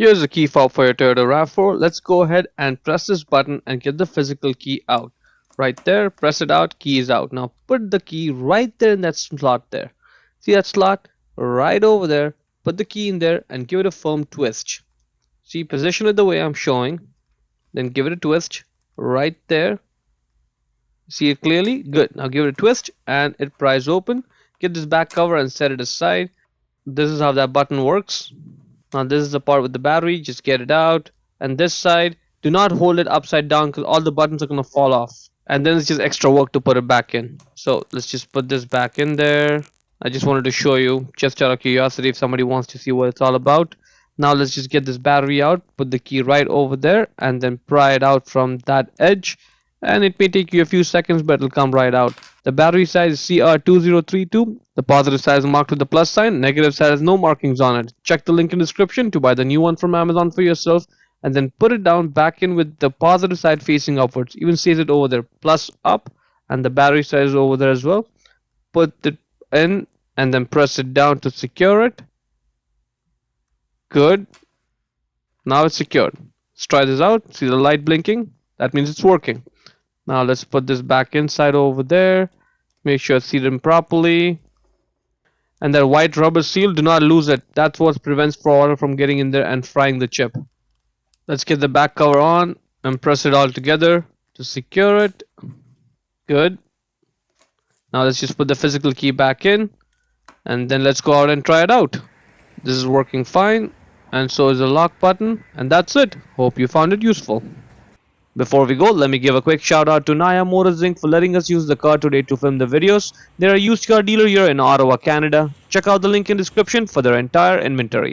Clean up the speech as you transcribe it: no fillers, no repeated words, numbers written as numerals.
Here's the key fob for your Toyota RAV4. Let's go ahead and press this button and get the physical key out. Right there, press it out, key is out. Now put the key right there in that slot there. See that slot? Right over there. Put the key in there and give it a firm twist. See, position it the way I'm showing. Then give it a twist right there. See it clearly? Good. Now give it a twist and it pries open. Get this back cover and set it aside. This is how that button works. Now this is the part with the battery. Just get it out. And this side, do not hold it upside down because all the buttons are going to fall off. And then it's just extra work to put it back in. So let's just put this back in there. I just wanted to show you, just out of curiosity, if somebody wants to see what it's all about. Now let's just get this battery out. Put the key right over there and then pry it out from that edge. And it may take you a few seconds, but it'll come right out. The battery size is CR2032. The positive side is marked with the plus sign. Negative side has no markings on it. Check the link in the description to buy the new one from Amazon for yourself. And then put it down back in with the positive side facing upwards. Even says it over there, plus up. And the battery side is over there as well. Put it in and then press it down to secure it. Good. Now it's secured. Let's try this out. See the light blinking? That means it's working. Now let's put this back inside over there. Make sure it's seated properly. And that white rubber seal, do not lose it. That's what prevents water from getting in there and frying the chip. Let's get the back cover on and press it all together to secure it. Good. Now let's just put the physical key back in. And then let's go out and try it out. This is working fine. And so is the lock button. And that's it. Hope you found it useful. Before we go, let me give a quick shout out to Naya Motors Inc. for letting us use the car today to film the videos. They're a used car dealer here in Ottawa, Canada. Check out the link in the description for their entire inventory.